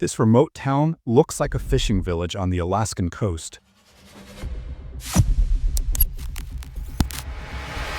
This remote town looks like a fishing village on the Alaskan coast.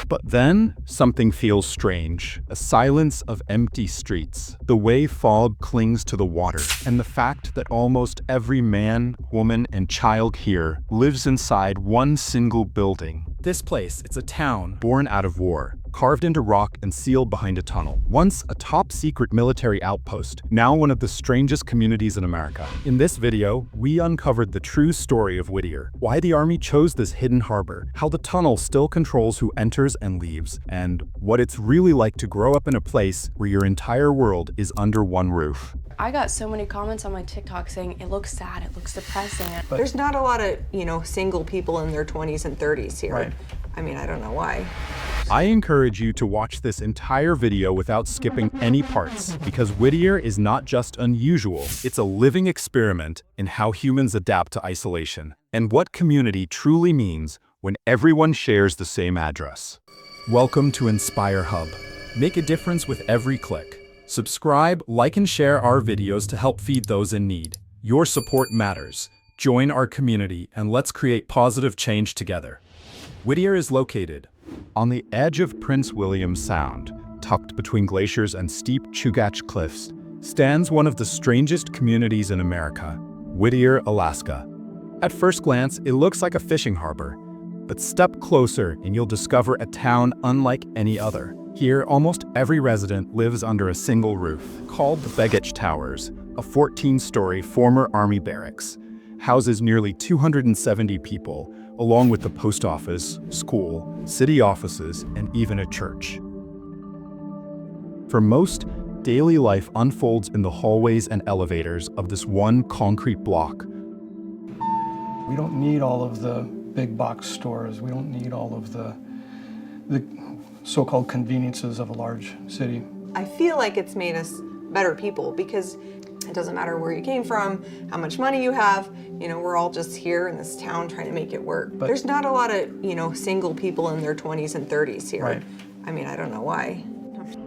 But then, something feels strange. A silence of empty streets, the way fog clings to the water, and the fact that almost every man, woman, and child here lives inside one single building. This place, it's a town born out of war, carved into rock and sealed behind a tunnel. Once a top-secret military outpost, now one of the strangest communities in America. In this video, we uncovered the true story of Whittier, why the Army chose this hidden harbor, how the tunnel still controls who enters and leaves, and what it's really like to grow up in a place where your entire world is under one roof. I got so many comments on my TikTok saying it looks sad, it looks depressing. But there's not a lot of, single people in their 20s and 30s here. Right. I mean, I don't know why. I encourage you to watch this entire video without skipping any parts, because Whittier is not just unusual, it's a living experiment in how humans adapt to isolation, and what community truly means when everyone shares the same address. Welcome to Inspire Hub. Make a difference with every click. Subscribe, like, and share our videos to help feed those in need. Your support matters. Join our community and let's create positive change together. Whittier is located on the edge of Prince William Sound, tucked between glaciers and steep Chugach cliffs, stands one of the strangest communities in America, Whittier, Alaska. At first glance, it looks like a fishing harbor, but step closer and you'll discover a town unlike any other. Here, almost every resident lives under a single roof, called the Begich Towers, a 14-story former Army barracks. Houses nearly 270 people, along with the post office, school, city offices, and even a church. For most, daily life unfolds in the hallways and elevators of this one concrete block. We don't need all of the big box stores. We don't need all of the so-called conveniences of a large city. I feel like it's made us better people because it doesn't matter where you came from, how much money you have, we're all just here in this town trying to make it work. But there's not a lot of, single people in their 20s and 30s here. Right. I mean, I don't know why.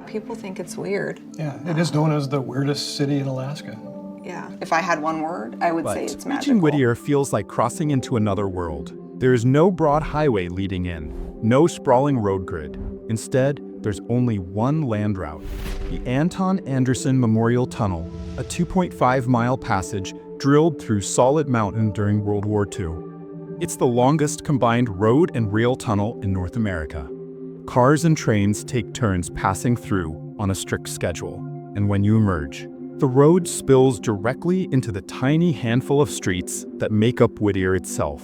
People think it's weird. Yeah, it is known as the weirdest city in Alaska. Yeah. If I had one word, I would say it's magical. Reaching Whittier feels like crossing into another world. There is no broad highway leading in, no sprawling road grid. Instead, there's only one land route, the Anton Anderson Memorial Tunnel, a 2.5-mile passage drilled through solid mountain during World War II. It's the longest combined road and rail tunnel in North America. Cars and trains take turns passing through on a strict schedule, and when you emerge, the road spills directly into the tiny handful of streets that make up Whittier itself.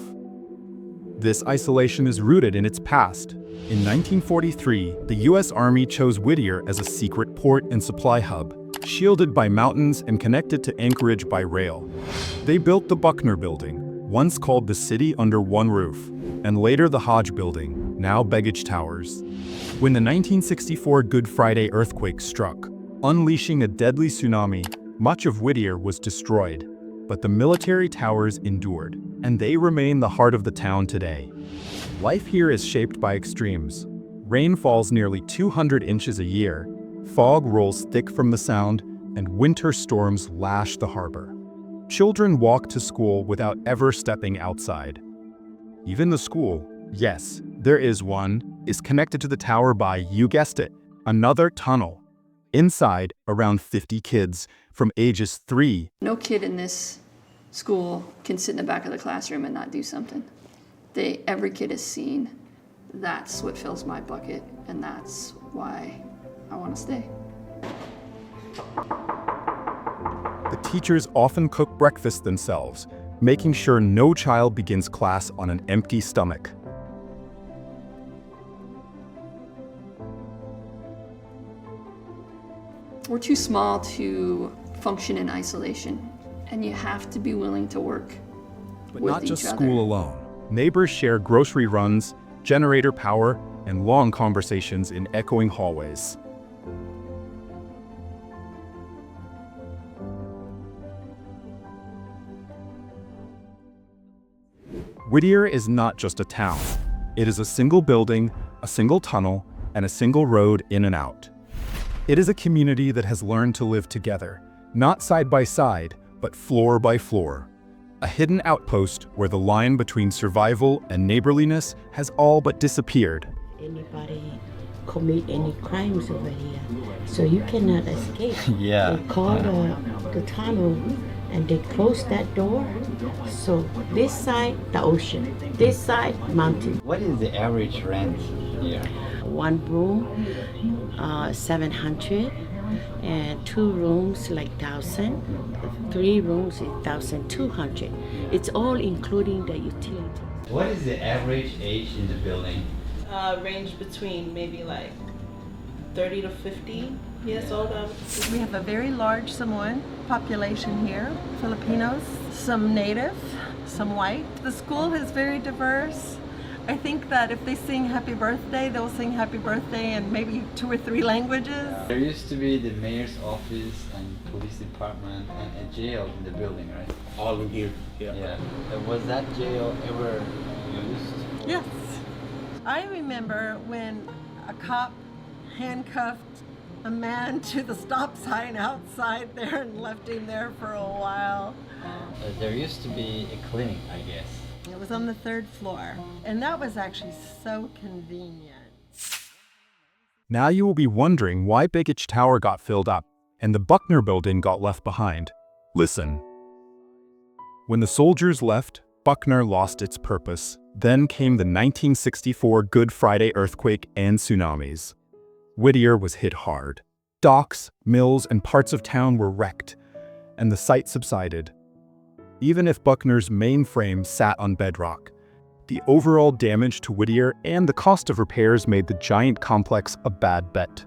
This isolation is rooted in its past. In 1943, the U.S. Army chose Whittier as a secret port and supply hub, shielded by mountains and connected to Anchorage by rail. They built the Buckner Building, once called the City Under One Roof, and later the Hodge Building, now Begich Towers. When the 1964 Good Friday earthquake struck, unleashing a deadly tsunami, much of Whittier was destroyed. But the military towers endured, and they remain the heart of the town today. Life here is shaped by extremes. Rain falls nearly 200 inches a year, fog rolls thick from the sound, and winter storms lash the harbor. Children walk to school without ever stepping outside. Even the school, yes, there is one, is connected to the tower by, you guessed it, another tunnel. Inside, around 50 kids from ages 3. No kid in this school can sit in the back of the classroom and not do something. Every kid is seen. That's what fills my bucket, and that's why I want to stay. The teachers often cook breakfast themselves, making sure no child begins class on an empty stomach. We're too small to function in isolation, and you have to be willing to work But with not just each other. school alone. Neighbors share grocery runs, generator power, and long conversations in echoing hallways. Whittier is not just a town. It is a single building, a single tunnel, and a single road in and out. It is a community that has learned to live together, not side by side, but floor by floor. A hidden outpost where the line between survival and neighborliness has all but disappeared. Anybody commit any crimes over here, so you cannot escape. Yeah. They call the tunnel and they close that door. So this side, the ocean. This side, mountain. What is the average rent here? One room, 700, and 2 rooms like 1,000. 3 rooms is 1,200. It's all including the utilities. What is the average age in the building? Range between maybe like 30 to 50 years old. We have a very large Samoan population here, Filipinos, some native, some white. The school is very diverse. I think that if they sing happy birthday, they'll sing happy birthday in maybe 2 or 3 languages. There used to be the mayor's office and police department and a jail in the building, right? All in here, yeah. Yeah. Was that jail ever used? Yes. I remember when a cop handcuffed a man to the stop sign outside there and left him there for a while. There used to be a clinic, I guess. It was on the 3rd floor, and that was actually so convenient. Now you will be wondering why Begich Tower got filled up and the Buckner building got left behind. Listen. When the soldiers left, Buckner lost its purpose. Then came the 1964 Good Friday earthquake and tsunamis. Whittier was hit hard. Docks, mills, and parts of town were wrecked, and the site subsided. Even if Buckner's main frame sat on bedrock, the overall damage to Whittier and the cost of repairs made the giant complex a bad bet.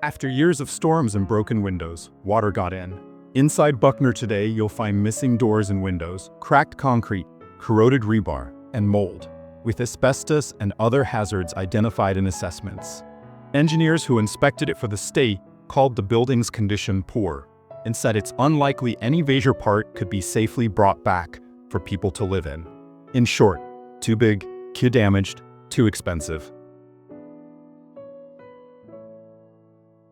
After years of storms and broken windows, water got in. Inside Buckner today, you'll find missing doors and windows, cracked concrete, corroded rebar, and mold, with asbestos and other hazards identified in assessments. Engineers who inspected it for the state called the building's condition poor and said it's unlikely any major part could be safely brought back for people to live in. In short, too big, too damaged, too expensive.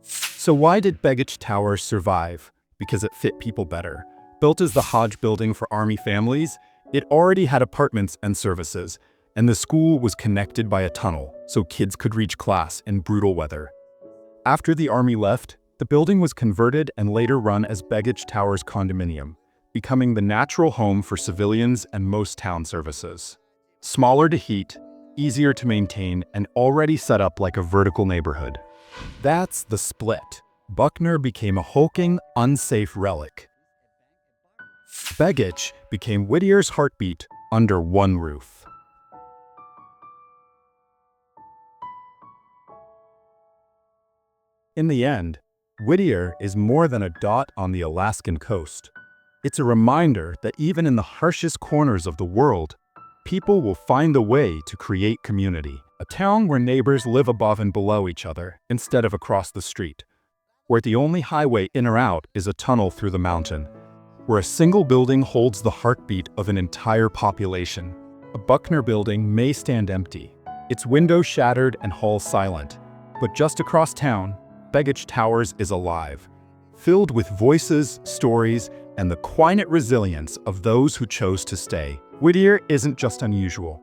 So why did Begich Towers survive? Because it fit people better. Built as the Hodge building for Army families, it already had apartments and services, and the school was connected by a tunnel so kids could reach class in brutal weather. After the Army left, the building was converted and later run as Begich Towers condominium, becoming the natural home for civilians and most town services. Smaller to heat, easier to maintain, and already set up like a vertical neighborhood. That's the split. Buckner became a hulking, unsafe relic. Begich became Whittier's heartbeat under one roof. In the end, Whittier is more than a dot on the Alaskan coast. It's a reminder that even in the harshest corners of the world, people will find a way to create community. A town where neighbors live above and below each other instead of across the street, where the only highway in or out is a tunnel through the mountain, where a single building holds the heartbeat of an entire population. A Buckner building may stand empty, its windows shattered and halls silent, but just across town, Begich Towers is alive, filled with voices, stories, and the quiet resilience of those who chose to stay. Whittier isn't just unusual.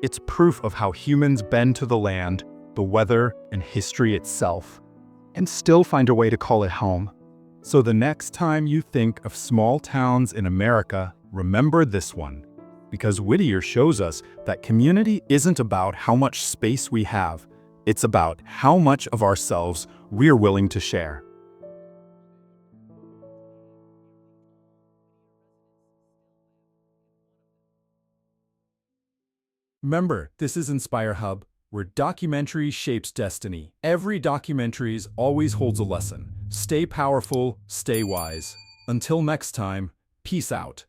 It's proof of how humans bend to the land, the weather, and history itself, and still find a way to call it home. So the next time you think of small towns in America, remember this one, because Whittier shows us that community isn't about how much space we have, it's about how much of ourselves we're willing to share. Remember, this is Inspire Hub, where documentary shapes destiny. Every documentary always holds a lesson. Stay powerful, stay wise. Until next time, peace out.